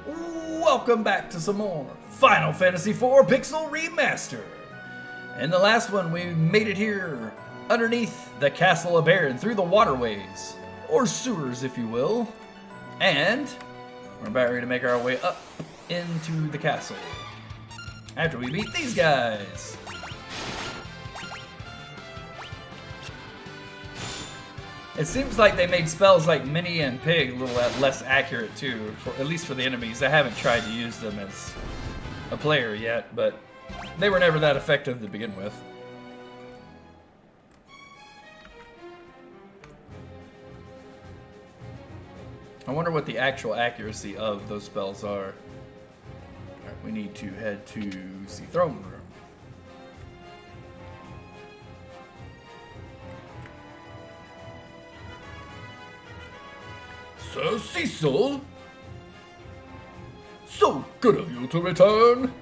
Welcome back to some more Final Fantasy IV Pixel Remaster. In the last one, we made it here underneath the Castle of Baron through the waterways, or sewers if you will, and we're about ready to make our way up into the castle after we beat these guys. It seems like they made spells like Mini and Pig a little less accurate too, at least for the enemies. I haven't tried to use them as a player yet, but they were never that effective to begin with. I wonder what the actual accuracy of those spells are. Alright, we need to head to the throne room. Sir Cecil? So good of you to return.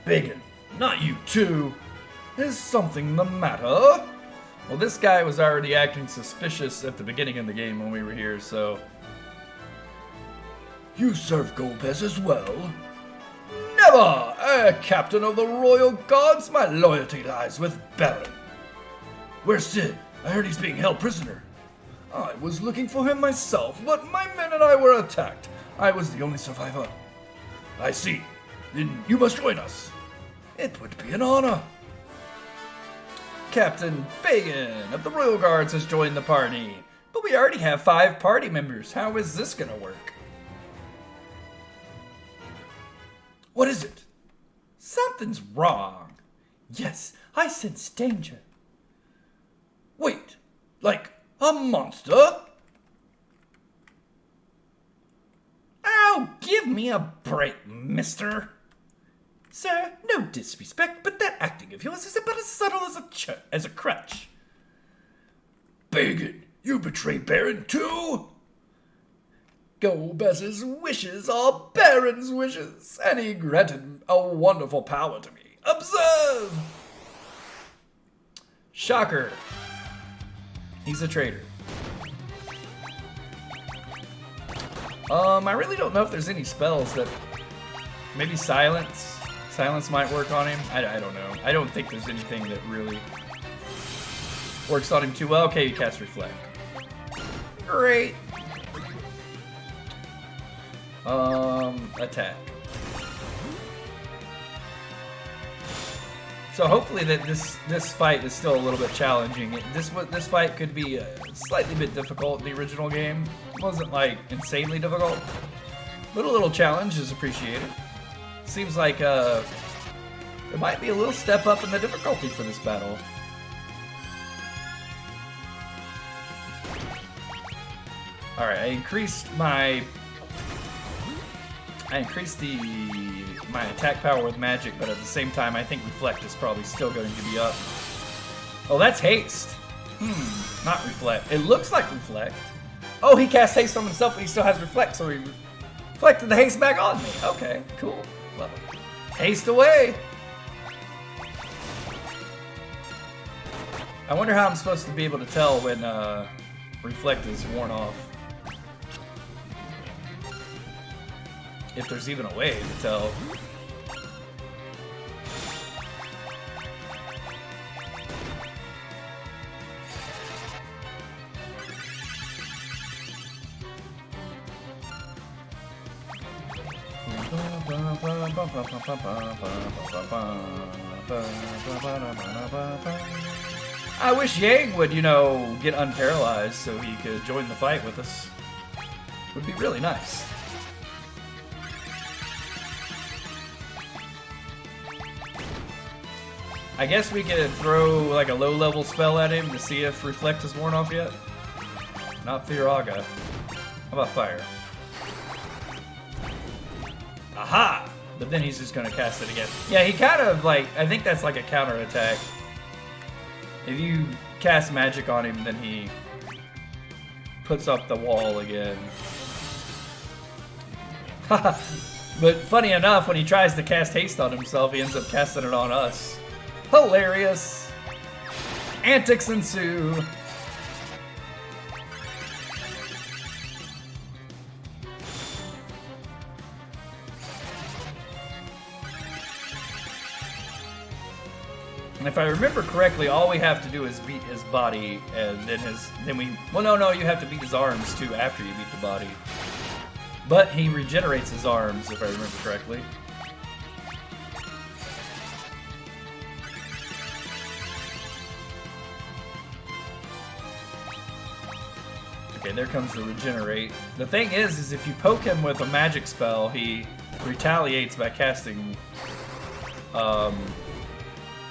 Bacon, not you too. Is something the matter? Well, this guy was already acting suspicious at the beginning of the game when we were here, so... You serve Golbez as well? Never! Captain of the Royal Guards, my loyalty lies with Baron. Where's Sid? I heard he's being held prisoner. I was looking for him myself, but my men and I were attacked. I was the only survivor. I see. Then you must join us. It would be an honor. Captain Bacon of the Royal Guards has joined the party, but we already have 5 party members. How is this gonna work? What is it? Something's wrong. Yes, I sense danger. Wait, like a monster? Oh, give me a break, mister. Sir, no disrespect, but that acting of yours is about as subtle as a crutch. Bacon, you betray Baron too? Golbez's wishes are Baron's wishes, and he granted a wonderful power to me. Observe! Shocker. He's a traitor. I really don't know if there's any spells that... Maybe silence? Silence might work on him? I don't know. I don't think there's anything that really works on him too well. Okay, you cast Reflect. Great. Attack. So hopefully that this fight is still a little bit challenging. This fight could be slightly bit difficult in the original game. It wasn't like insanely difficult, but a little challenge is appreciated. Seems like there might be a little step up in the difficulty for this battle. All right, I increased my attack power with magic, but at the same time, I think Reflect is probably still going to be up. Oh, that's Haste. Not Reflect. It looks like Reflect. Oh, he cast Haste on himself, but he still has Reflect, so he reflected the Haste back on me. Okay, cool. Love it. Haste away. I wonder how I'm supposed to be able to tell when Reflect is worn off. If there's even a way to tell. I wish Yang would, get unparalyzed so he could join the fight with us. Would be really nice. I guess we could throw like a low-level spell at him to see if Reflect is worn off yet. Not Firaga. How about Fire? Aha! But then he's just gonna cast it again. Yeah, he kind of like, I think that's like a counter attack. If you cast magic on him, then he puts up the wall again. But funny enough, when he tries to cast haste on himself, he ends up casting it on us. Hilarious. Antics ensue. And if I remember correctly, all we have to do is beat his body, and then we... Well, no, you have to beat his arms, too, after you beat the body. But he regenerates his arms, if I remember correctly. Okay, there comes the regenerate. The thing is if you poke him with a magic spell, he retaliates by casting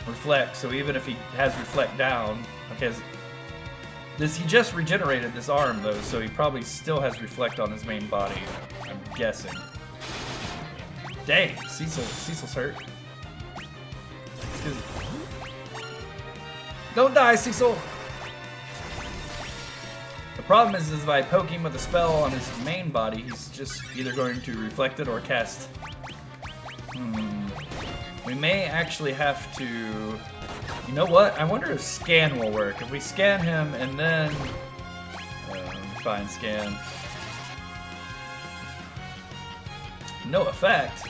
reflect. So even if he has reflect down, okay, he just regenerated this arm though, so he probably still has reflect on his main body, I'm guessing. Dang, Cecil's hurt. Don't die, Cecil! The problem is if I poke him with a spell on his main body, he's just either going to reflect it or cast. We may actually have to... You know what? I wonder if scan will work. If we scan him and then... Fine, scan. No effect.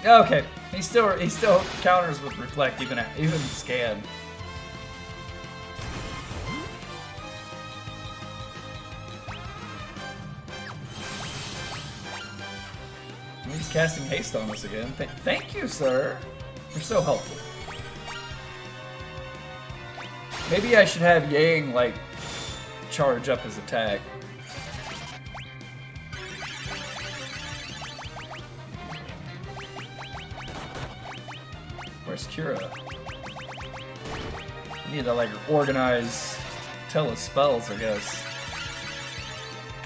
Okay, he still counters with reflect even scan. He's casting haste on us again. Thank you, sir. You're so helpful. Maybe I should have Yang, like, charge up his attack. Where's Kira? I need to, like, organize Tella's spells, I guess.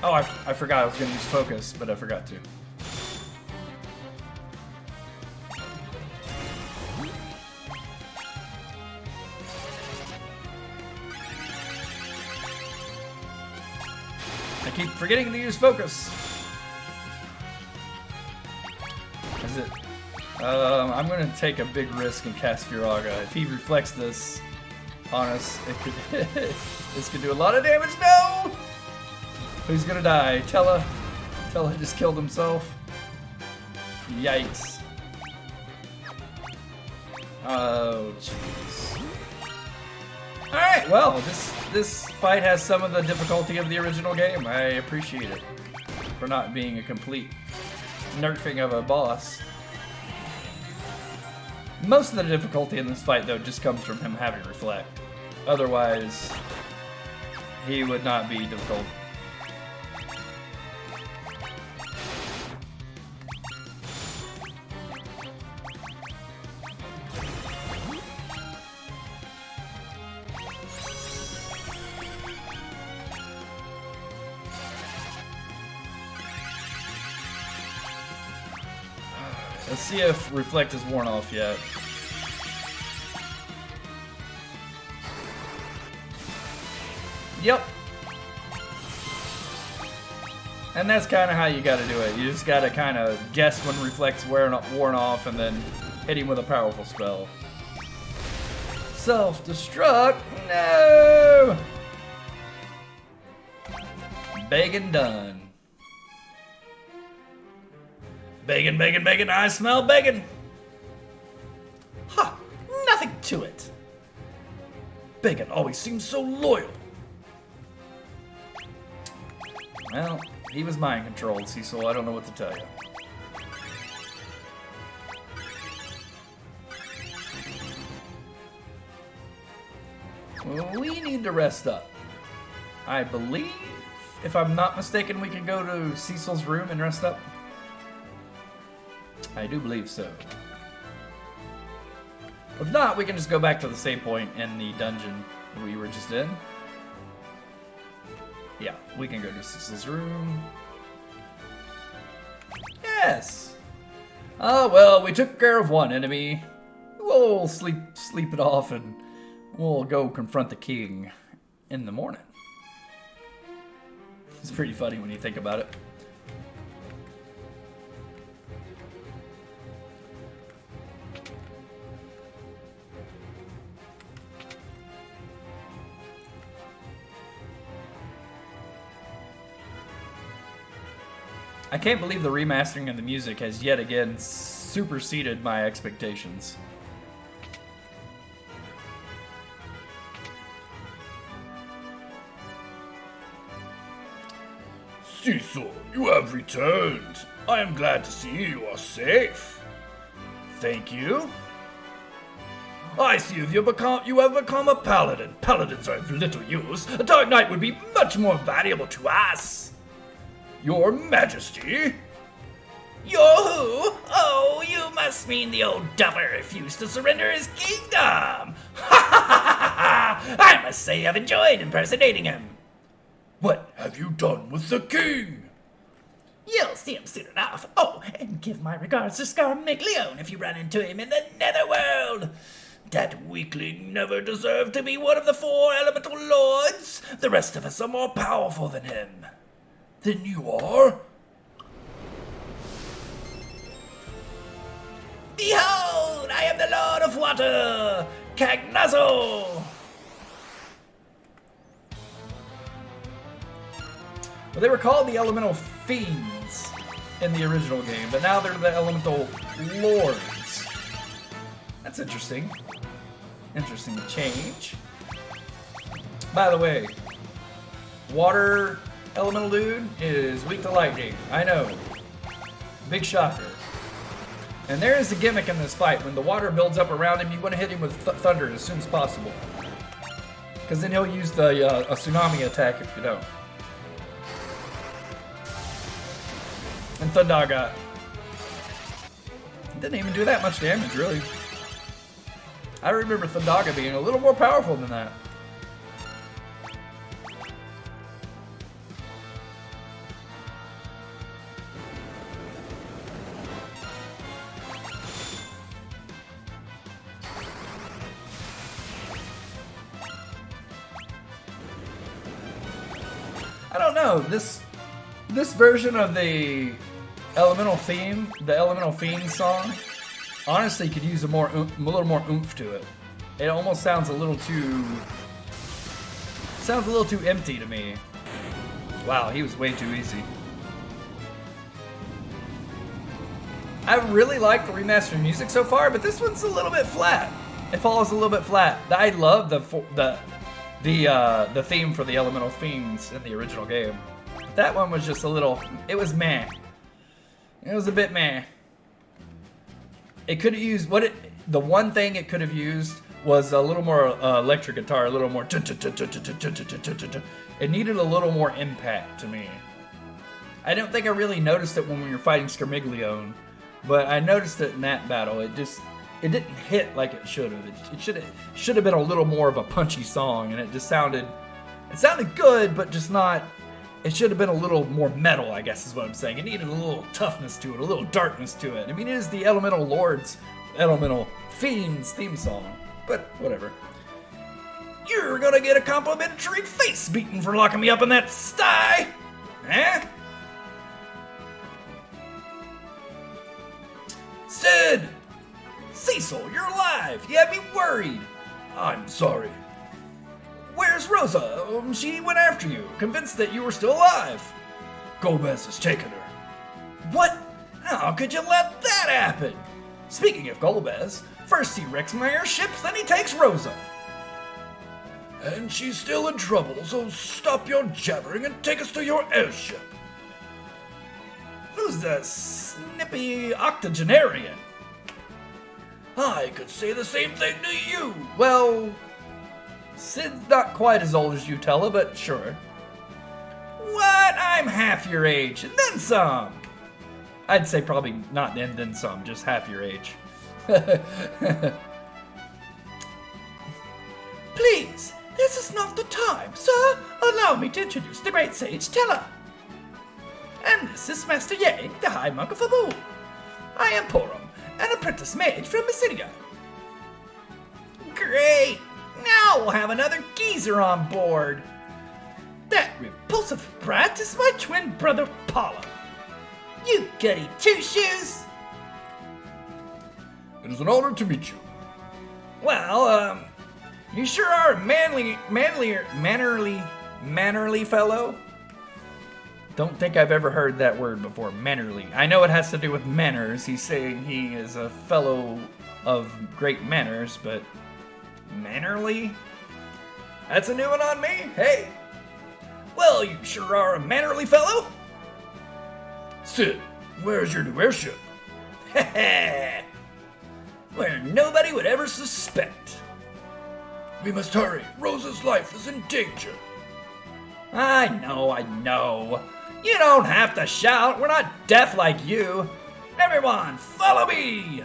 Oh, I forgot I was gonna use focus, but I forgot to. I keep forgetting to use focus. Is it? I'm gonna take a big risk and cast Firaga. If he reflects this on us, it could this could do a lot of damage. No! Who's gonna die? Tella just killed himself. Yikes. Oh jeez. Alright, well, this fight has some of the difficulty of the original game. I appreciate it. For not being a complete nerfing of a boss. Most of the difficulty in this fight, though, just comes from him having reflect. Otherwise, he would not be difficult. Let's see if reflect is worn off yet. Yep. And that's kind of how you got to do it. You just got to kind of guess when reflect's worn off and then hit him with a powerful spell. Self-destruct? No! Bacon done. Bacon, bacon, bacon, I smell bacon! Ha! Nothing to it! Bacon always seems so loyal. Well, he was mind controlled, Cecil. I don't know what to tell you. We need to rest up. I believe, if I'm not mistaken, we can go to Cecil's room and rest up. I do believe so. If not, we can just go back to the save point in the dungeon we were just in. Yeah, we can go to Cecil's room. Yes! Oh, well, we took care of one enemy. We'll sleep it off and we'll go confront the king in the morning. It's pretty funny when you think about it. I can't believe the remastering of the music has yet again superseded my expectations. Cecil, you have returned. I am glad to see you are safe. Thank you. I see you have become a paladin. Paladins are of little use. A dark knight would be much more valuable to us. Your Majesty? You're who? Oh, you must mean the old duffer refused to surrender his kingdom. Ha ha ha ha! I must say I've enjoyed impersonating him. What have you done with the king? You'll see him soon enough. Oh, and give my regards to Scarmiglione if you run into him in the netherworld. That weakling never deserved to be one of the 4 elemental lords. The rest of us are more powerful than him. Then you are? Behold, I am the Lord of Water, Cagnazzo. Well, they were called the Elemental Fiends in the original game, but now they're the Elemental Lords. That's interesting. Interesting change. By the way, Water Elemental Dude is weak to lightning. I know. Big shocker. And there is a gimmick in this fight. When the water builds up around him, you want to hit him with thunder as soon as possible. Because then he'll use a tsunami attack if you don't. And Thundaga didn't even do that much damage, really. I remember Thundaga being a little more powerful than that. I don't know, this version of the Elemental theme, the Elemental Fiend song, honestly could use a little more oomph to it. It almost sounds a little too empty to me. Wow, he was way too easy. I really like the remastered music so far, but this one's a little bit flat. It falls a little bit flat. I love the theme for the Elemental Fiends in the original game. That one was just a little, it was meh. It was a bit meh. It could have used, the one thing it could have used was a little more electric guitar, a little more. It needed a little more impact to me. I don't think I really noticed it when we were fighting Scarmiglione, but I noticed it in that battle. It didn't hit like it should have. It should have been a little more of a punchy song, and it sounded good, but just not. It should have been a little more metal, I guess is what I'm saying. It needed a little toughness to it, a little darkness to it. I mean, it is the Elemental Fiends theme song, but whatever. You're gonna get a complimentary face beating for locking me up in that sty, eh? Sid! Cecil, you're alive! You had me worried! I'm sorry. Where's Rosa? She went after you, convinced that you were still alive. Gomez has taken her. What? How could you let that happen? Speaking of Golbez, first he wrecks my airships, then he takes Rosa. And she's still in trouble, so stop your jabbering and take us to your airship. Who's the snippy octogenarian? I could say the same thing to you. Well, Sid's not quite as old as you, Tella, but sure. What? I'm half your age, and then some. I'd say probably not then some, just half your age. Please, this is not the time, sir. Allow me to introduce the great sage Tella. And this is Master Yang, the High Monk of Fabu. I am Porum, an apprentice mage from Mysidia. Great! Now we'll have another geezer on board. That repulsive brat is my twin brother Paula. You goody two-shoes! It is an honor to meet you. Well, you sure are a mannerly fellow. Don't think I've ever heard that word before, mannerly. I know it has to do with manners. He's saying he is a fellow of great manners, but mannerly? That's a new one on me. Hey. Well, you sure are a mannerly fellow. Sid, where's your new airship? Where nobody would ever suspect. We must hurry. Rosa's life is in danger. I know. You don't have to shout. We're not deaf like you. Everyone, follow me!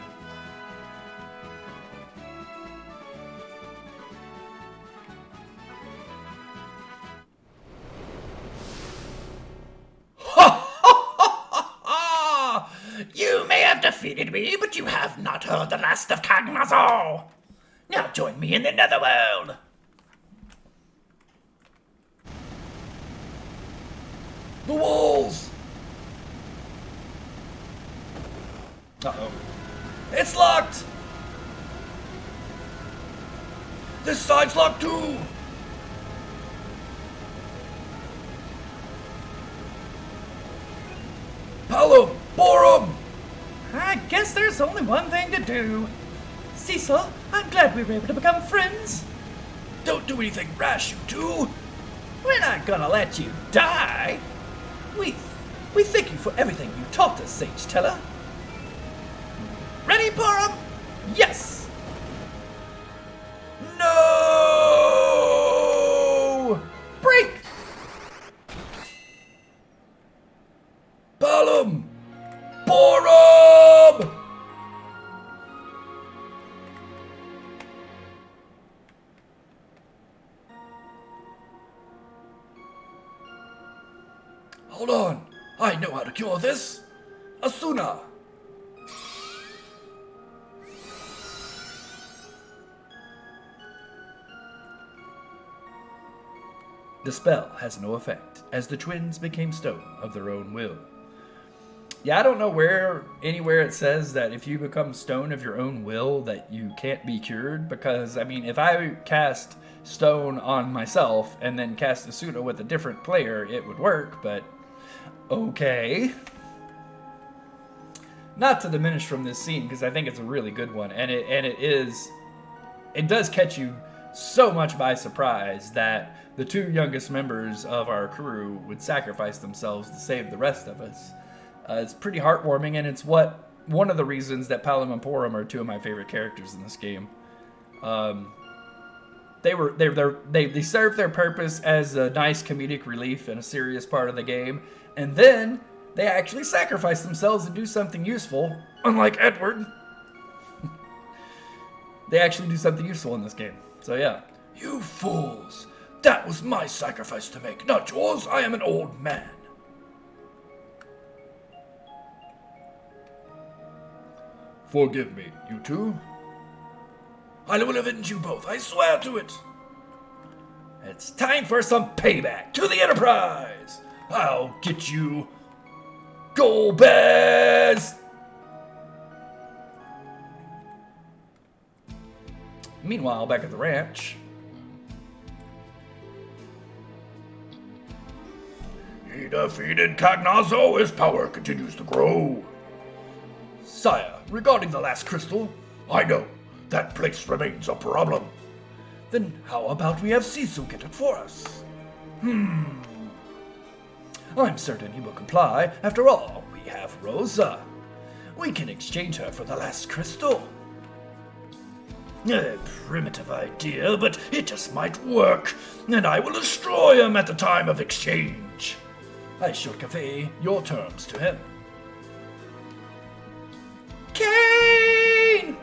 You may have defeated me, but you have not heard the last of Kagnazor. Now join me in the Netherworld. The walls! Uh-oh. It's locked! This side's locked too! Palom! Borum! I guess there's only one thing to do. Cecil, I'm glad we were able to become friends. Don't do anything rash, you two! We're not gonna let you die. We thank you for everything you taught us, Sage Teller. Ready, Borum? Yes! No! Break! Palom! Borum! Hold on. I know how to cure this. Asuna. The spell has no effect, as the twins became stone of their own will. Yeah, I don't know anywhere it says that if you become stone of your own will that you can't be cured, because, I mean, if I cast stone on myself and then cast Asuna with a different player, it would work, but okay. Not to diminish from this scene, because I think it's a really good one, and it does catch you so much by surprise that the two youngest members of our crew would sacrifice themselves to save the rest of us. It's pretty heartwarming, and it's one of the reasons that Palom and Porum are two of my favorite characters in this game. They serve their purpose as a nice comedic relief in a serious part of the game, and then they actually sacrifice themselves and do something useful. Unlike Edward, they actually do something useful in this game. So yeah. You fools! That was my sacrifice to make, not yours. I am an old man. Forgive me, you two. I will avenge you both, I swear to it. It's time for some payback. To the Enterprise! I'll get you. Go Bears! Meanwhile, back at the ranch, He defeated Kagnazor. His power continues to grow. Sire, regarding the last crystal, I know that place remains a problem. Then how about we have Cecil get it for us? I'm certain he will comply. After all, we have Rosa. We can exchange her for the last crystal. A primitive idea, but it just might work, and I will destroy him at the time of exchange. I shall convey your terms to him. Kane!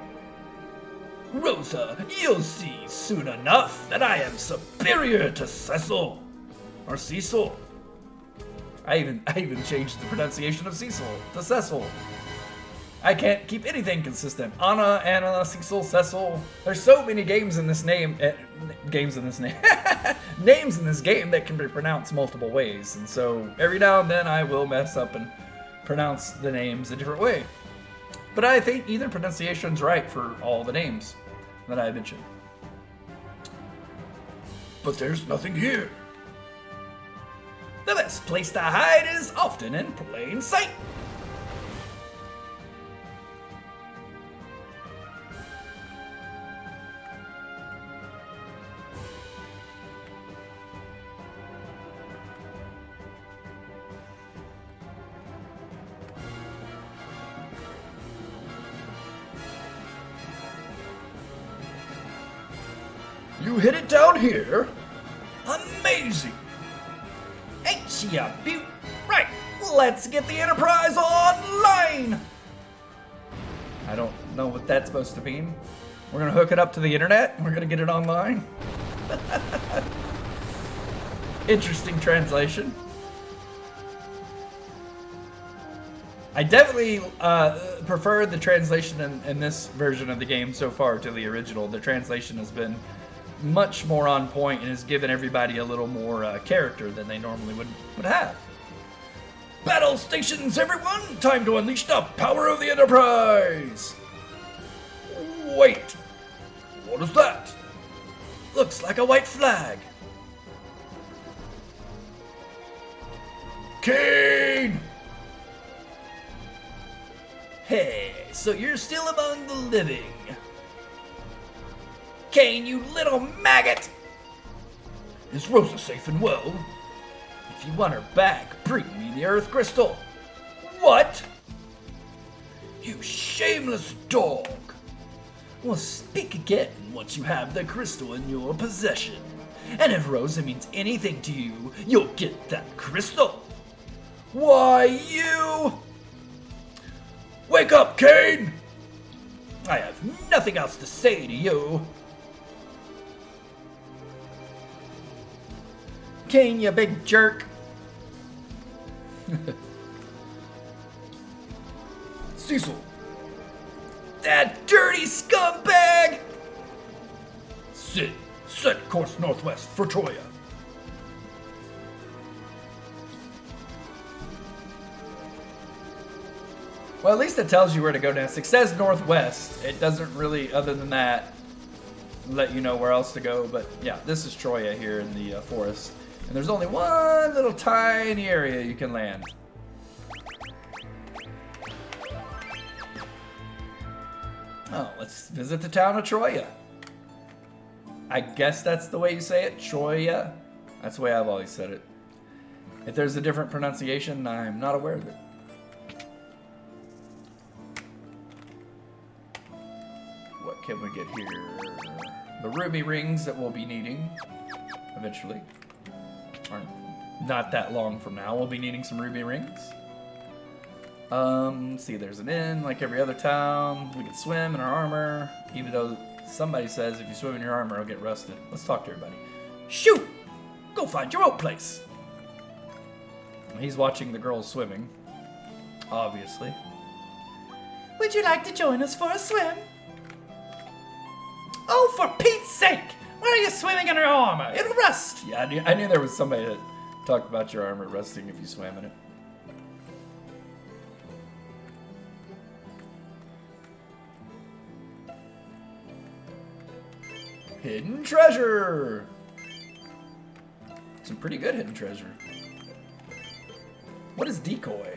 Rosa, you'll see soon enough that I am superior to Cecil. Or Cecil. I even changed the pronunciation of Cecil to Cecil. I can't keep anything consistent. Anna, Cecil, Cecil. There's so many names in this game that can be pronounced multiple ways, and so every now and then I will mess up and pronounce the names a different way. But I think either pronunciation's right for all the names that I mentioned. But there's nothing here. The best place to hide is often in plain sight. You hid it down here? Amazing! Ain't she a beaut? Right, let's get the Enterprise online! I don't know what that's supposed to mean. We're gonna hook it up to the internet and we're gonna get it online. Interesting translation. I definitely prefer the translation in this version of the game so far to the original. The translation has been much more on point and has given everybody a little more character than they normally would have. Battle stations, everyone! Time to unleash the power of the Enterprise! Wait! What is that? Looks like a white flag. Kane! Hey, so you're still among the living. Kane, you little maggot! Is Rosa safe and well? If you want her back, bring me the Earth Crystal. What? You shameless dog! Well, speak again once you have the crystal in your possession. And if Rosa means anything to you, you'll get that crystal. Why, you... Wake up, Kane! I have nothing else to say to you. Kane, you big jerk. Cecil! That dirty scumbag! Sid, set course northwest for Troya. Well, at least it tells you where to go next. It says northwest. It doesn't really, other than that, let you know where else to go. But yeah, this is Troya here in the forest. And there's only one little tiny area you can land. Oh, let's visit the town of Troya. I guess that's the way you say it, Troya. That's the way I've always said it. If there's a different pronunciation, I'm not aware of it. What can we get here? The ruby rings that we'll be needing eventually. Or not that long from now, we'll be needing some ruby rings. See, there's an inn like every other town. We can swim in our armor, even though somebody says if you swim in your armor, it'll get rusted. Let's talk to everybody. Shoot! Go find your own place. He's watching the girls swimming, obviously. Would you like to join us for a swim? Oh, for Pete's sake! Why are you swimming in your armor? It'll rust! Yeah, I knew there was somebody that talked about your armor rusting if you swam in it. Hidden treasure! Some pretty good hidden treasure. What is decoy?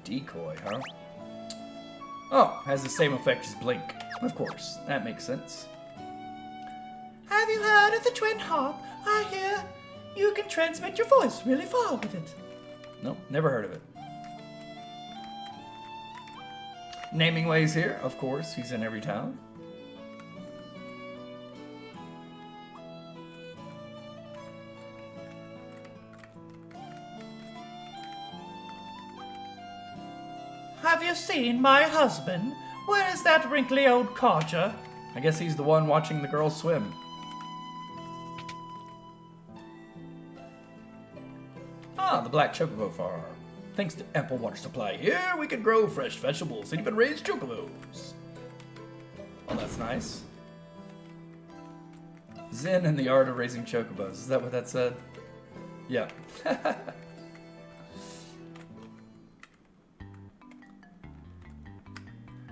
Decoy, huh? Oh, has the same effect as blink. Of course, that makes sense. Have you heard of the twin harp? I hear you can transmit your voice really far with it. Nope, never heard of it. Naming ways here, of course, he's in every town. Have you seen my husband? Where is that wrinkly old codger? I guess he's the one watching the girls swim. Ah, the Black Chocobo Farm. Thanks to ample water supply here, we can grow fresh vegetables and even raise chocobos. Oh, that's nice. Zen and the art of raising chocobos. Is that what that said? Yeah.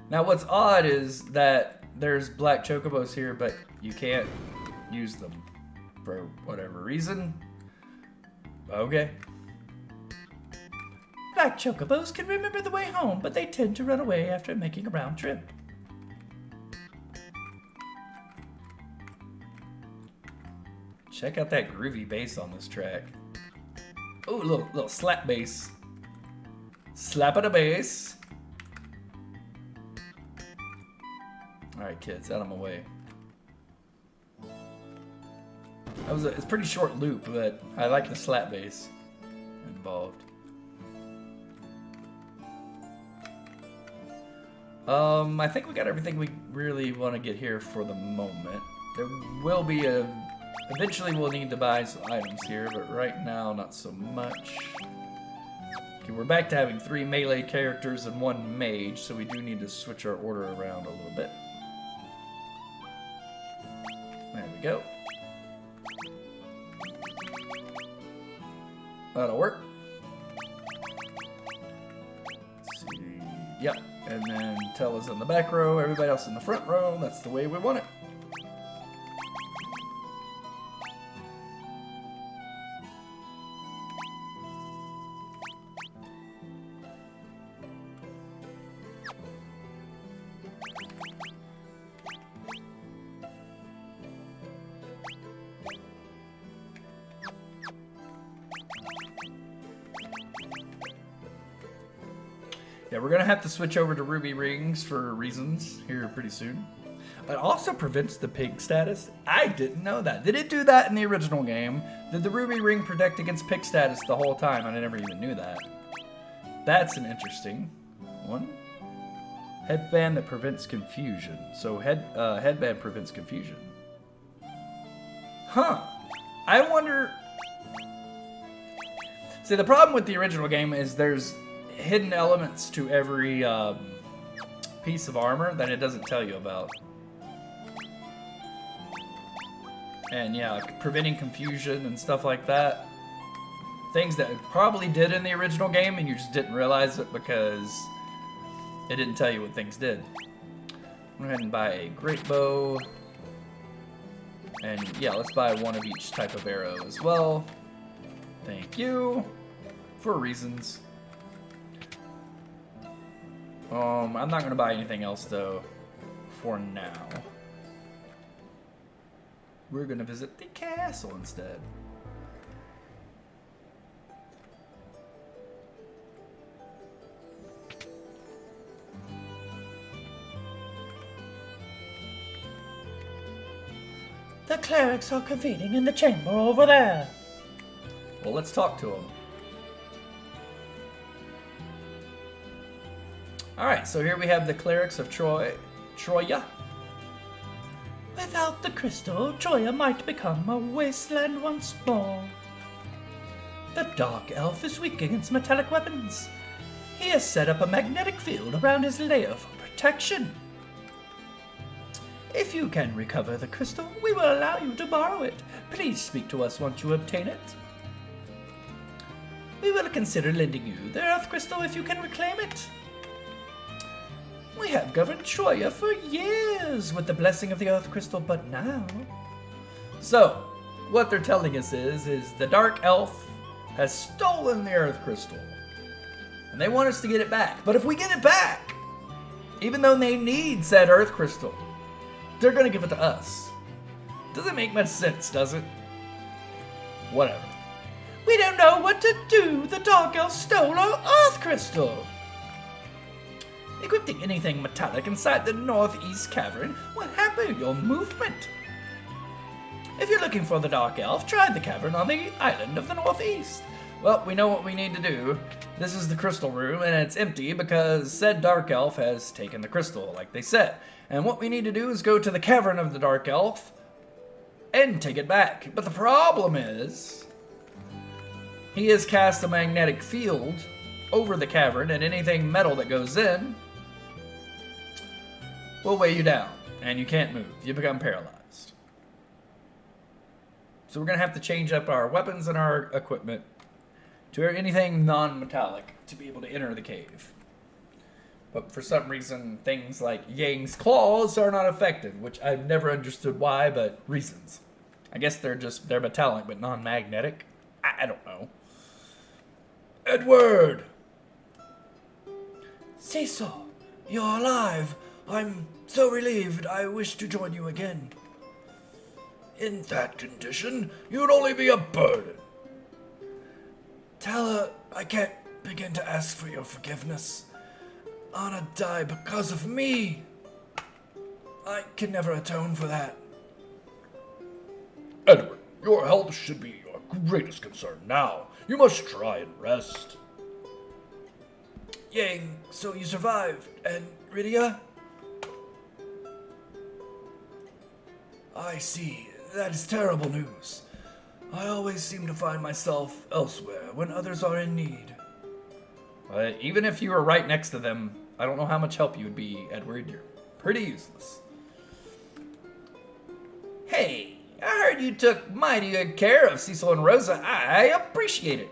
Now, what's odd is that there's black chocobos here, but you can't use them for whatever reason. Okay. Black chocobos can remember the way home, but they tend to run away after making a round trip. Check out that groovy bass on this track. Ooh, little slap bass. Slap of the bass. Alright, kids, out of my way. It's a pretty short loop, but I like the slap bass involved. I think we got everything we really want to get here for the moment. There will be eventually we'll need to buy some items here, but right now not so much. Okay, we're back to having 3 melee characters and 1 mage, so we do need to switch our order around a little bit. There we go. That'll work. Let's see. Yep. And then Tella's in the back row, everybody else in the front row. That's the way we want it. Yeah, we're gonna have to switch over to ruby rings for reasons here pretty soon. It also prevents the pig status. I didn't know that. Did it do that in the original game? Did the ruby ring protect against pig status the whole time? I never even knew that. That's an interesting one. Headband that prevents confusion. So headband prevents confusion. Huh. I wonder... See, the problem with the original game is there's hidden elements to every piece of armor that it doesn't tell you about. And yeah, like preventing confusion and stuff like that. Things that it probably did in the original game and you just didn't realize it because it didn't tell you what things did. Go ahead and buy a great bow. And yeah, let's buy 1 of each type of arrow as well. Thank you. For reasons. I'm not going to buy anything else, though, for now. We're going to visit the castle instead. The clerics are convening in the chamber over there. Well, let's talk to them. Alright, so here we have the clerics of Troya. Without the crystal, Troya might become a wasteland once more. The Dark Elf is weak against metallic weapons. He has set up a magnetic field around his lair for protection. If you can recover the crystal, we will allow you to borrow it. Please speak to us once you obtain it. We will consider lending you the Earth Crystal if you can reclaim it. We have governed Troya for years with the blessing of the Earth Crystal, but now... So, what they're telling us is the Dark Elf has stolen the Earth Crystal. And they want us to get it back. But if we get it back, even though they need said Earth Crystal, they're going to give it to us. Doesn't make much sense, does it? Whatever. We don't know what to do. The Dark Elf stole our Earth Crystal. Equipping anything metallic inside the northeast cavern will hamper your movement. If you're looking for the Dark Elf, try the cavern on the island of the northeast. Well, we know what we need to do. This is the crystal room, and it's empty because said Dark Elf has taken the crystal, like they said. And what we need to do is go to the cavern of the Dark Elf and take it back. But the problem is, he has cast a magnetic field over the cavern, and anything metal that goes in will weigh you down, and you can't move. You become paralyzed. So we're going to have to change up our weapons and our equipment to anything non-metallic to be able to enter the cave. But for some reason, things like Yang's claws are not effective, which I've never understood why, but reasons. I guess they're metallic but non-magnetic. I don't know. Edward! Cecil, you're alive. I'm so relieved. I wish to join you again. In that condition, you'd only be a burden. Tala, I can't begin to ask for your forgiveness. Anna died because of me. I can never atone for that. Edward, your health should be your greatest concern now. You must try and rest. Yang, so you survived, and Rydia? I see. That is terrible news. I always seem to find myself elsewhere when others are in need. Even if you were right next to them, I don't know how much help you would be, Edward. You're pretty useless. Hey, I heard you took mighty good care of Cecil and Rosa. I appreciate it.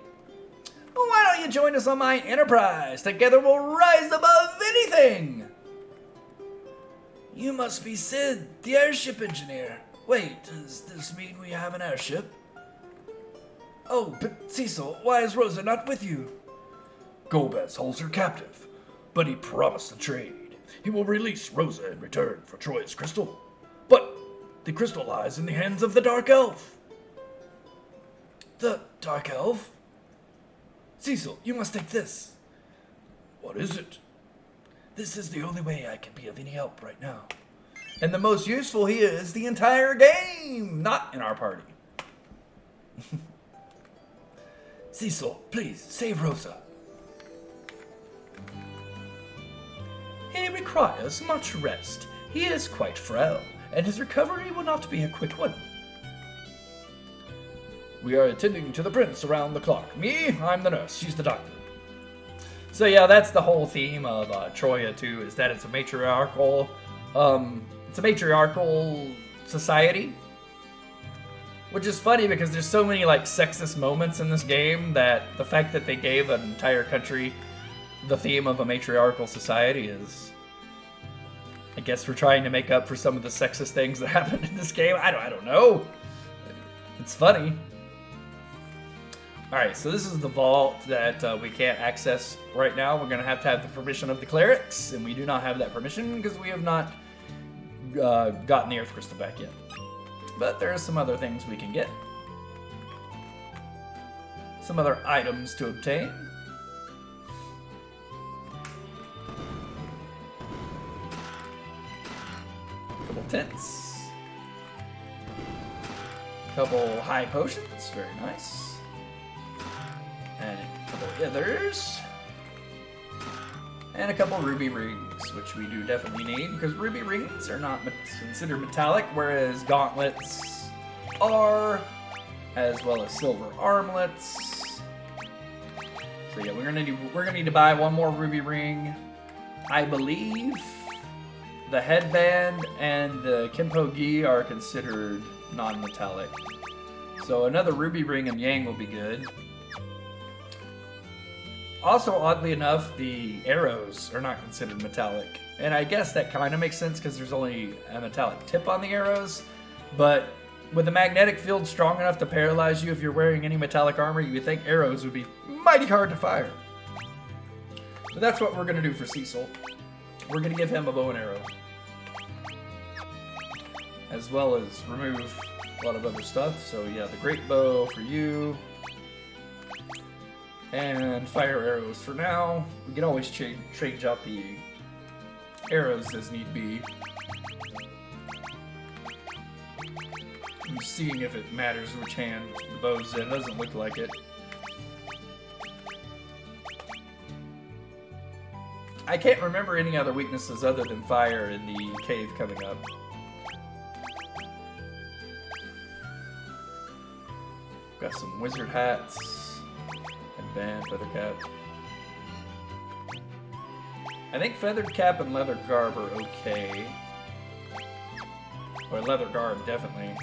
Why don't you join us on my enterprise? Together we'll rise above anything. You must be Sid, the airship engineer. Wait, does this mean we have an airship? Oh, but Cecil, why is Rosa not with you? Gomez holds her captive, but he promised to trade. He will release Rosa in return for Troy's crystal. But the crystal lies in the hands of the Dark Elf. The Dark Elf? Cecil, you must take this. What is it? This is the only way I can be of any help right now. And the most useful here is the entire game, not in our party. Cecil, please, save Rosa. He requires much rest. He is quite frail, and his recovery will not be a quick one. We are attending to the prince around the clock. Me, I'm the nurse. She's the doctor. So yeah, that's the whole theme of Troya 2, is that it's a matriarchal society. Which is funny because there's so many like sexist moments in this game that the fact that they gave an entire country the theme of a matriarchal society is, I guess we're trying to make up for some of the sexist things that happened in this game. I don't know. It's funny. Alright, so this is the vault that we can't access right now. We're going to have the permission of the clerics, and we do not have that permission because we have not gotten the Earth Crystal back yet. But there are some other things we can get. Some other items to obtain. Couple tents. Couple high potions, very nice. And a couple ithers. And a couple ruby rings, which we do definitely need, because ruby rings are not considered metallic, whereas gauntlets are, as well as silver armlets. So yeah, we're gonna need to buy one more ruby ring. I believe the headband and the Kenpo Gi are considered non-metallic. So another ruby ring and Yang will be good. Also, oddly enough, the arrows are not considered metallic. And I guess that kind of makes sense because there's only a metallic tip on the arrows. But with the magnetic field strong enough to paralyze you if you're wearing any metallic armor, you would think arrows would be mighty hard to fire. So that's what we're going to do for Cecil. We're going to give him a bow and arrow. As well as remove a lot of other stuff. So yeah, the great bow for you. And fire arrows for now. We can always change out the arrows as need be. I'm seeing if it matters which hand the bow's in. It doesn't look like it. I can't remember any other weaknesses other than fire in the cave coming up. Got some wizard hats. Band, feather cap. I think feathered cap and leather garb are okay. Or leather garb, definitely.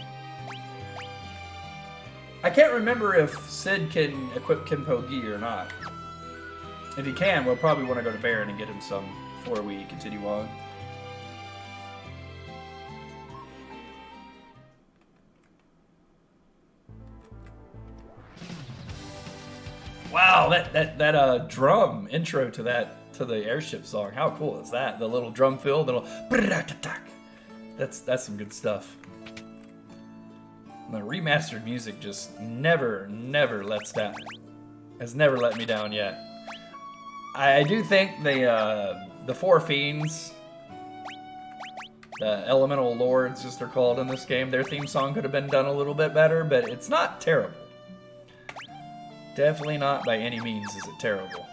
I can't remember if Sid can equip Kenpo Gi or not. If he can, we'll probably want to go to Baron and get him some before we continue on. Wow, that drum intro to the airship song. How cool is that? The little drum fill, the little that's some good stuff. The remastered music just never lets down. Has never let me down yet. I do think the Four Fiends The Elemental Lords, as they're called in this game. Their theme song could have been done a little bit better, but it's not terrible. Definitely not by any means is it terrible.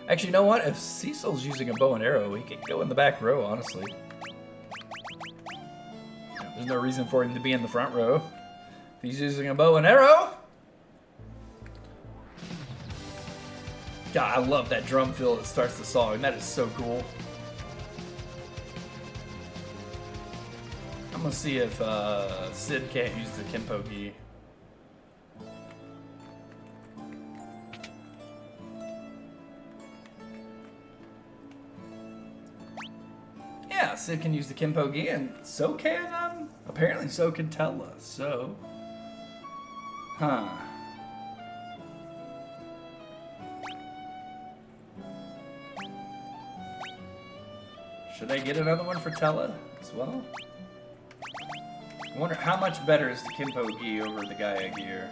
Actually, you know what? If Cecil's using a bow and arrow, he could go in the back row, honestly. There's no reason for him to be in the front row. If he's using a bow and arrow... God, I love that drum fill that starts the song. That is so cool. I'm gonna see if Sid can't use the Kenpo-gi. Yeah, Sid can use the Kenpo-gi, and so can, apparently so can Tella, so... Huh. Should I get another one for Tella as well? I wonder how much better is the Kenpo-gi over the Gaia gear?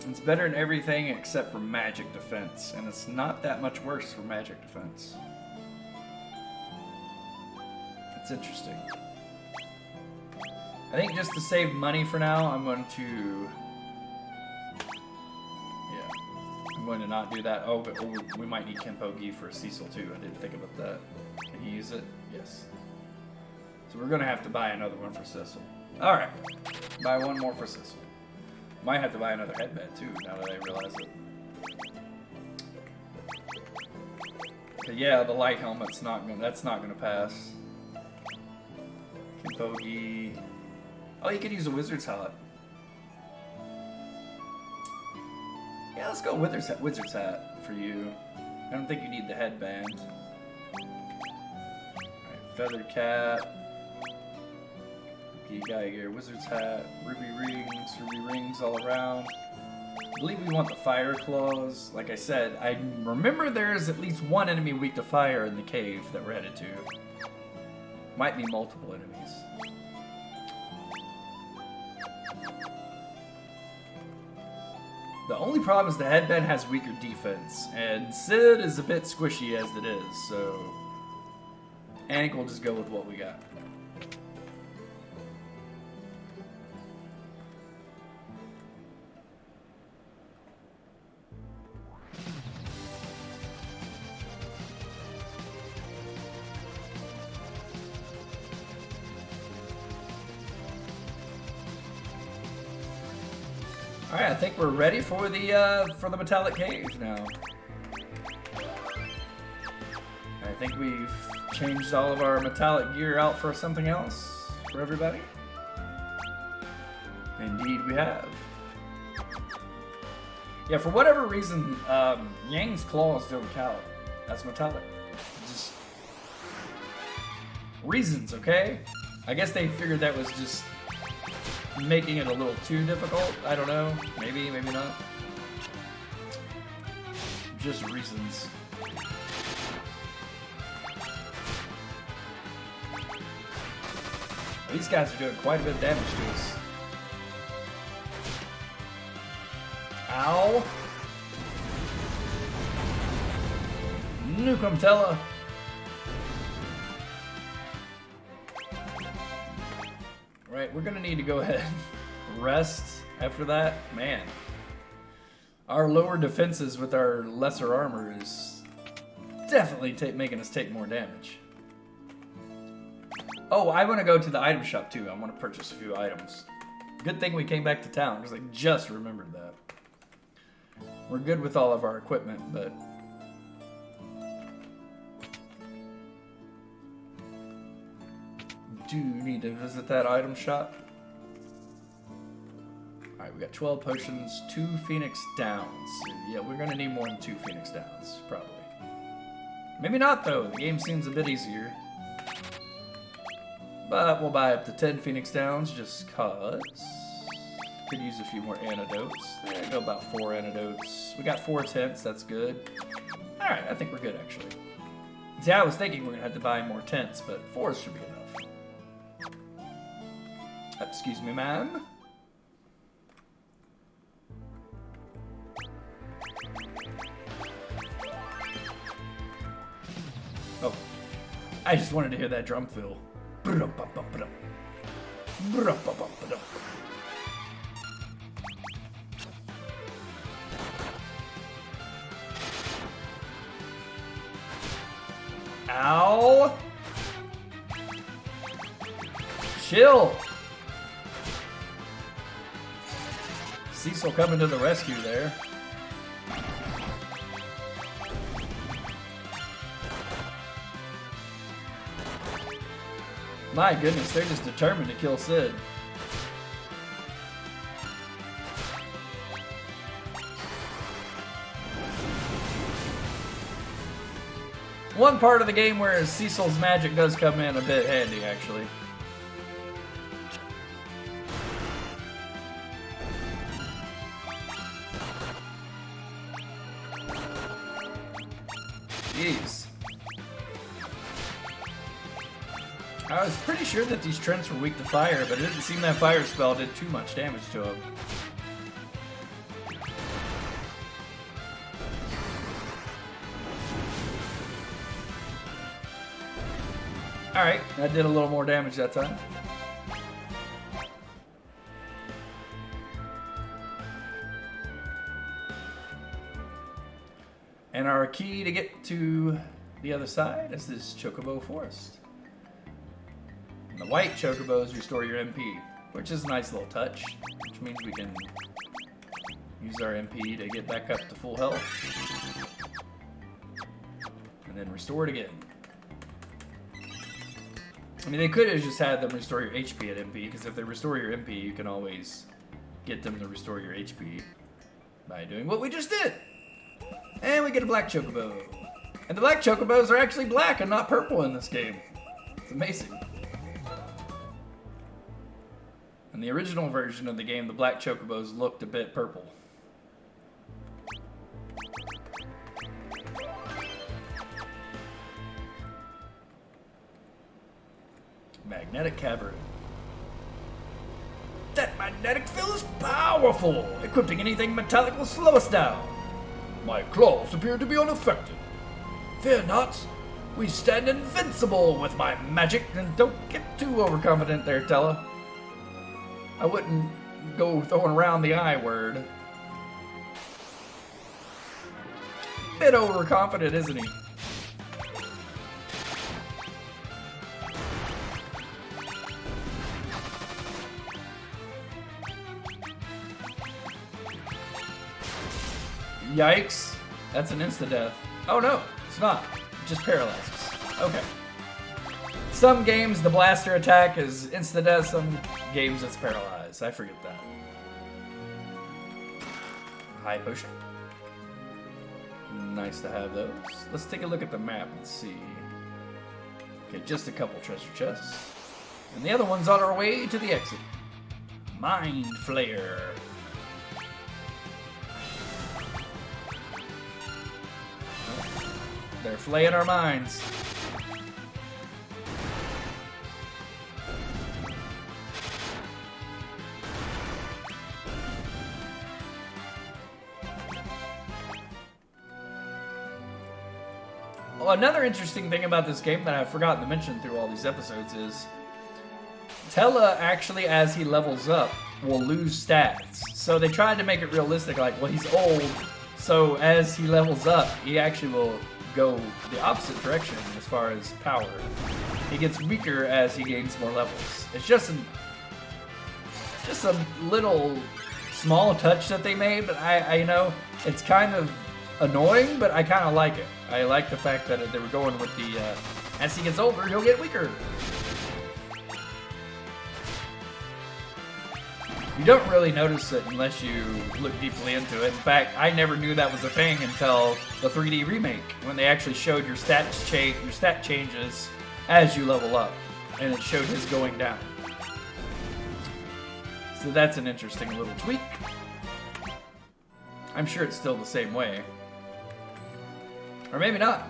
It's better in everything except for magic defense, and it's not that much worse for magic defense. It's interesting. I think just to save money for now, I'm going to... I'm going to not do that. Oh, but we might need Kenpo-gi for Cecil too. I didn't think about that. Can he use it? Yes. So we're going to have to buy another one for Cecil. Alright. Buy one more for Cecil. Might have to buy another headband too, now that I realize it. But yeah, the light helmet's that's not gonna pass. Kenpo-gi. Oh, you could use a wizard's hat. Yeah, let's go wizard's hat for you. I don't think you need the headband. Alright, feather cap. Geiger, wizard's hat, ruby rings all around. I believe we want the fire claws. Like I said, I remember there's at least one enemy weak to fire in the cave that we're headed to. Might be multiple enemies. The only problem is the headband has weaker defense, and Sid is a bit squishy as it is, so... I think we'll just go with what we got. Alright, I think we're ready for the metallic cave now. I think we've changed all of our metallic gear out for something else for everybody. Indeed we have. Yeah, for whatever reason, Yang's claws don't count. That's metallic. Just reasons, okay? I guess they figured that was just making it a little too difficult. I don't know. Maybe, maybe not. Just reasons. These guys are doing quite a bit of damage to us. Ow! Nuke 'em, Tella! Right, we're gonna need to go ahead and rest after that. Man, our lower defenses with our lesser armor is definitely making us take more damage. Oh, I want to go to the item shop too. I want to purchase a few items. Good thing we came back to town because I just remembered that. We're good with all of our equipment, but do need to visit that item shop. Alright, we got 12 potions, 2 Phoenix Downs. Yeah, we're gonna need more than 2 Phoenix Downs, probably. Maybe not though, the game seems a bit easier. But we'll buy up to 10 Phoenix Downs just cause. Could use a few more antidotes. There we go, about 4 antidotes. We got 4 tents, that's good. Alright, I think we're good actually. See, I was thinking we're gonna have to buy more tents, but 4 should be enough. Excuse me, ma'am. I just wanted to hear that drum fill. Ow! Chill! Cecil coming to the rescue there. My goodness, they're just determined to kill Sid. One part of the game where Cecil's magic does come in a bit handy, actually. Jeez. I was pretty sure that these Trents were weak to fire, but it didn't seem that fire spell did too much damage to them. Alright, that did a little more damage that time. And our key to get to the other side is this Chocobo Forest. And the white Chocobos restore your MP, which is a nice little touch, which means we can use our MP to get back up to full health. And then restore it again. I mean, they could have just had them restore your HP at MP, because if they restore your MP, you can always get them to restore your HP by doing what we just did. And we get a black Chocobo. And the black Chocobos are actually black and not purple in this game. It's amazing. In the original version of the game, the black Chocobos looked a bit purple. Magnetic Cavern. That magnetic field is powerful! Equipping anything metallic will slow us down. My claws appear to be unaffected. Fear not. We stand invincible with my magic. And don't get too overconfident there, Tella. I wouldn't go throwing around the I word. Bit overconfident, isn't he? Yikes. That's an insta-death. Oh no, it's not. It just paralyzes. Okay. Some games, the blaster attack is insta-death. Some games, it's paralyzed. I forget that. High potion. Nice to have those. Let's take a look at the map and see. Okay, just a couple treasure chests. And the other one's on our way to the exit. Mind Flayer. They're flaying our minds. Well, another interesting thing about this game that I've forgotten to mention through all these episodes is Tella actually, as he levels up, will lose stats. So they tried to make it realistic, like, well, he's old, so as he levels up, he actually will go the opposite direction as far as power. He gets weaker as he gains more levels. It's just a little small touch that they made, but I know it's kind of annoying, but I kind of like it. I like the fact that they were going with the as he gets older, he'll get weaker. You don't really notice it unless you look deeply into it. In fact, I never knew that was a thing until the 3D remake, when they actually showed your stat changes as you level up, and it showed his going down. So that's an interesting little tweak. I'm sure it's still the same way. Or maybe not.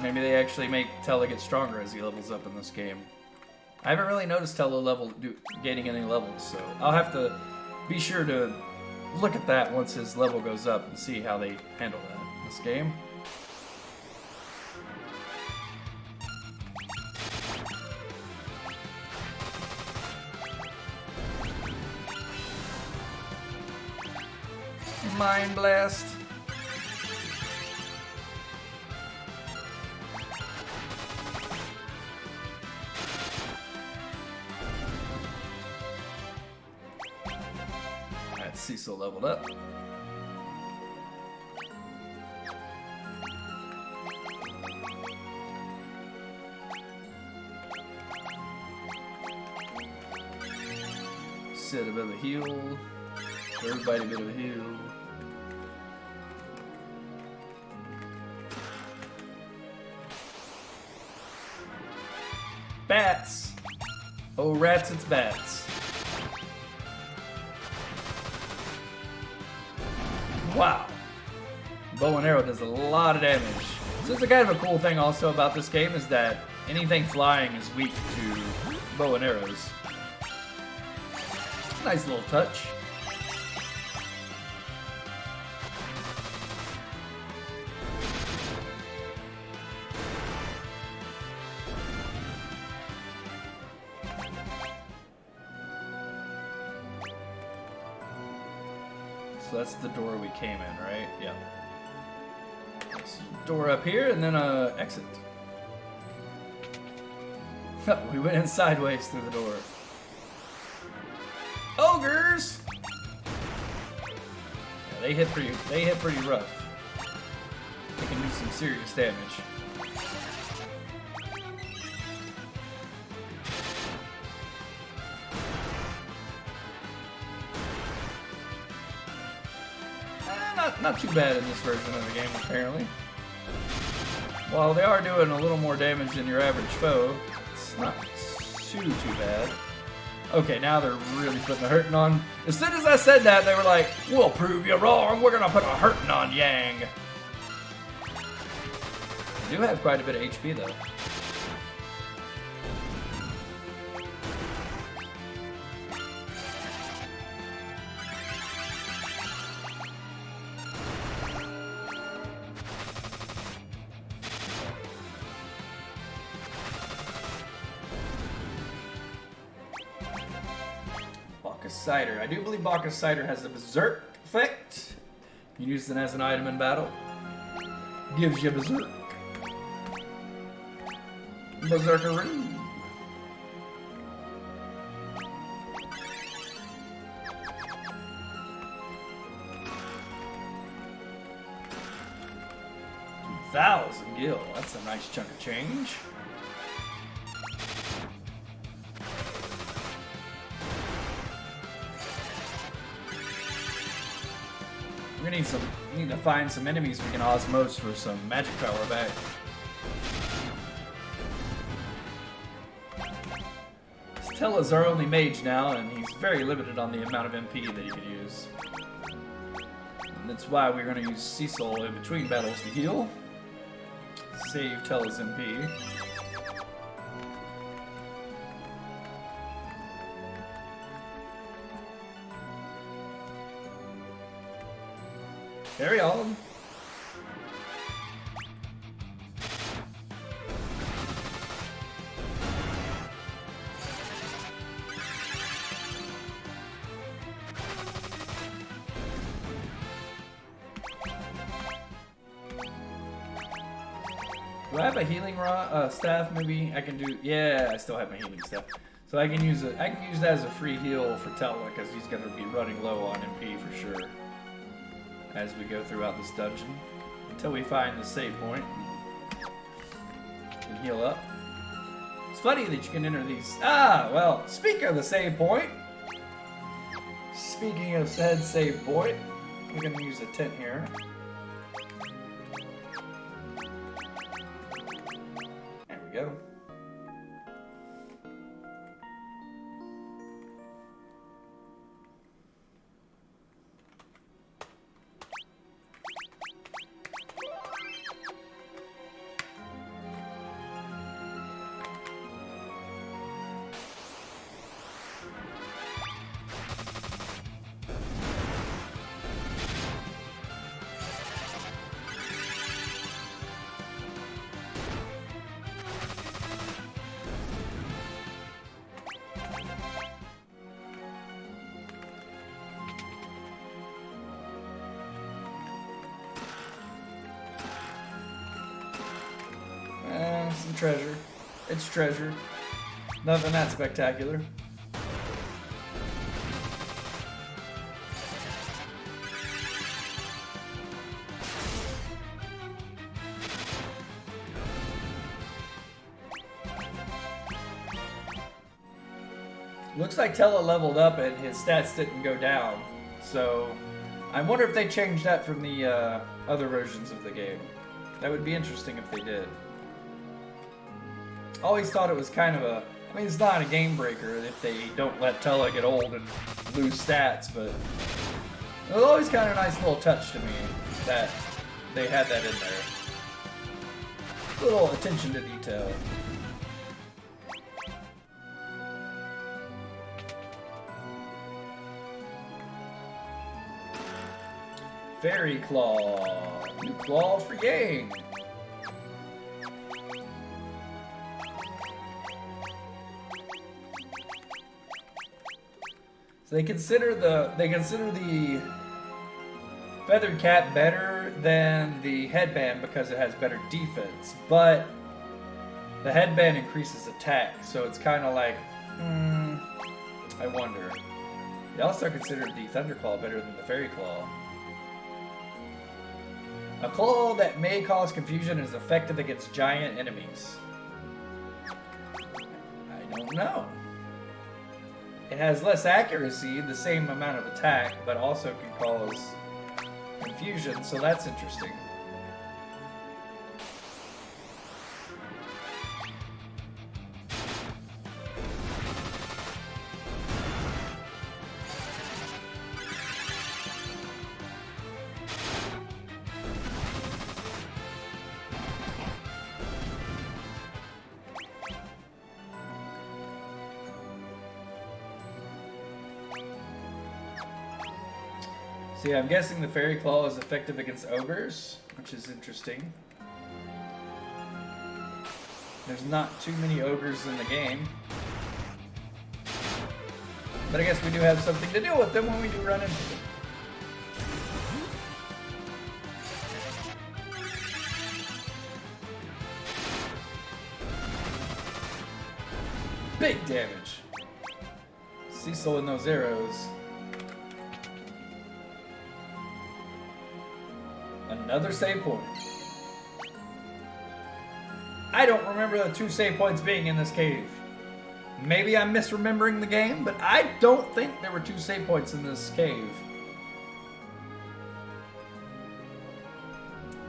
Maybe they actually make Tella get stronger as he levels up in this game. I haven't really noticed Tella gaining any levels, so I'll have to be sure to look at that once his level goes up and see how they handle that in this game. Mind Blast. Alright, Cecil leveled up. Sid a bit of a heal. Everybody a bit of a heal. Bats! Oh, rats, it's bats. Wow. Bow and arrow does a lot of damage. So it's a kind of a cool thing also about this game is that anything flying is weak to bow and arrows. Nice little touch. So that's the door we came in, right? Yeah. Door up here and then exit. We went in sideways through the door. Ogres! Yeah, they hit pretty rough. They can do some serious damage. Not too bad in this version of the game, apparently. While they are doing a little more damage than your average foe, it's not too bad. Okay, now they're really putting a hurting on. As soon as I said that, they were like, "We'll prove you wrong. We're gonna put a hurting on Yang." They do have quite a bit of HP though. Cider. I do believe Bacchus Cider has the Berserk effect. You use it as an item in battle. Gives you Berserk. Berserkeroo. $2,000 gil. That's a nice chunk of change. We need to find some enemies we can osmose for some magic power back. Stella's our only mage now, and he's very limited on the amount of MP that he can use. And that's why we're going to use Cecil in between battles to heal. Save Tella's MP. Carry on. Do I have a healing staff? Maybe I can do. Yeah, I still have my healing staff, so I can use it. I can use that as a free heal for Tella because he's going to be running low on MP for sure. As we go throughout this dungeon until we find the save point and heal up. It's funny that you can enter these. Ah, well, speaking of the save point, speaking of said save point, we're going to use a tent here. There we go. some treasure. It's treasure. Nothing that spectacular. Looks like Tella leveled up and his stats didn't go down. So I wonder if they changed that from the other versions of the game. That would be interesting if they did. Always thought it was kind of a... I mean, it's not a game breaker if they don't let Tella get old and lose stats, but it was always kind of a nice little touch to me that they had that in there. Little attention to detail. Fairy Claw. New claw for Yang. So they consider the feathered cap better than the headband because it has better defense, but the headband increases attack, so it's kind of like, I wonder. They also considered the Thunderclaw better than the Fairy Claw. A claw that may cause confusion is effective against giant enemies. I don't know. It has less accuracy, the same amount of attack, but also can cause confusion, so that's interesting. See, I'm guessing the Fairy Claw is effective against ogres, which is interesting. There's not too many ogres in the game. But I guess we do have something to deal with them when we do run into them. Big damage. Cecil and those arrows. Another save point. I don't remember the 2 save points being in this cave. Maybe I'm misremembering the game, but I don't think there were 2 save points in this cave.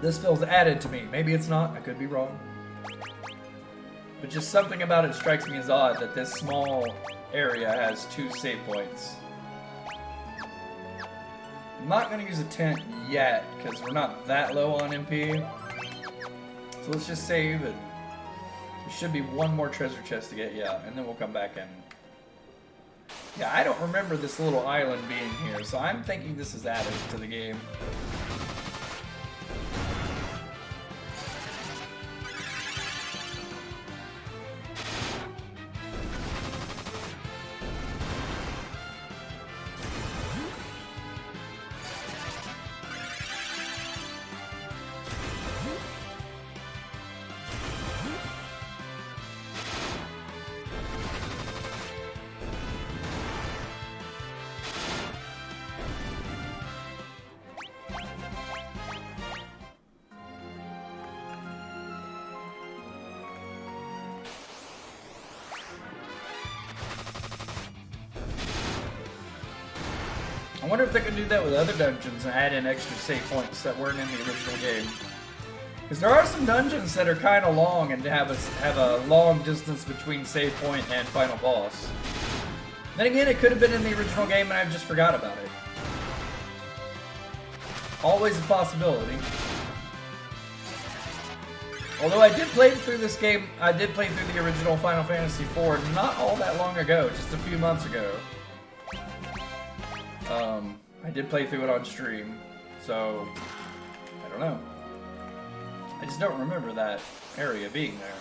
This feels added to me. Maybe it's not. I could be wrong. But just something about it strikes me as odd that this small area has 2 save points. I'm not going to use a tent yet, because we're not that low on MP. So let's just save, and there should be one more treasure chest to get, yeah, and then we'll come back in. Yeah, I don't remember this little island being here, so I'm thinking this is added to the game. I wonder if they can do that with other dungeons and add in extra save points that weren't in the original game. Because there are some dungeons that are kind of long and have a long distance between save point and final boss. Then again, it could have been in the original game and I just forgot about it. Always a possibility. Although I did play through this game, I did play through the original Final Fantasy IV not all that long ago, just a few months ago. I did play through it on stream, so I don't know. I just don't remember that area being there.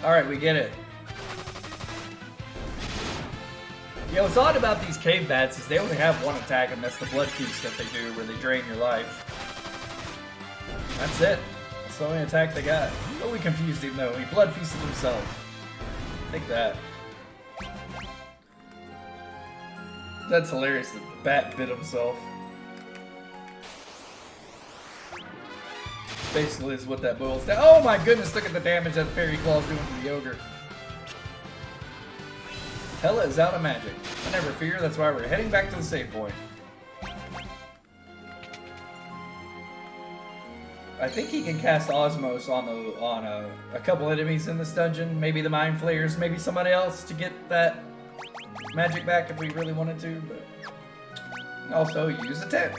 Alright, we get it. You know, what's odd about these cave bats is they only have one attack, and that's the blood feast that they do, where they drain your life. That's it. That's the only attack they got. Oh, we confused him though. He blood feasted himself. Take that. That's hilarious that the bat bit himself. Basically is what that boils down. Oh my goodness, look at the damage that Fairy Claw's doing to the ogre. Hella is out of magic. I never fear, that's why we're heading back to the save point. I think he can cast Osmos on a couple enemies in this dungeon. Maybe the Mind Flayers, maybe somebody else to get that magic back if we really wanted to, but also use a tent.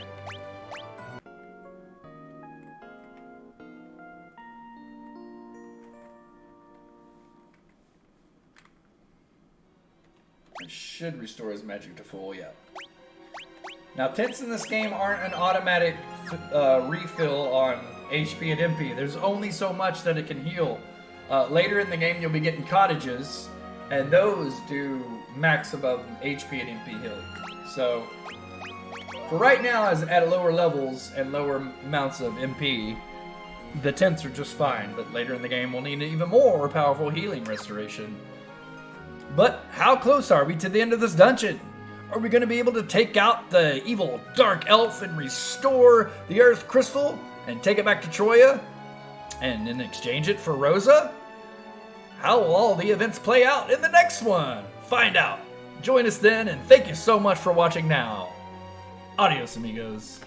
It should restore his magic to full, yeah. Now, tents in this game aren't an automatic refill on HP and MP. There's only so much that it can heal. Later in the game, you'll be getting cottages, and those do max above HP and MP healing. So, for right now, as at lower levels and lower amounts of MP, the tents are just fine. But later in the game, we'll need even more powerful healing restoration. But how close are we to the end of this dungeon? Are we going to be able to take out the evil dark elf and restore the earth crystal and take it back to Troya and then exchange it for Rosa? How will all the events play out in the next one? Find out. Join us then, and thank you so much for watching now. Adios, amigos.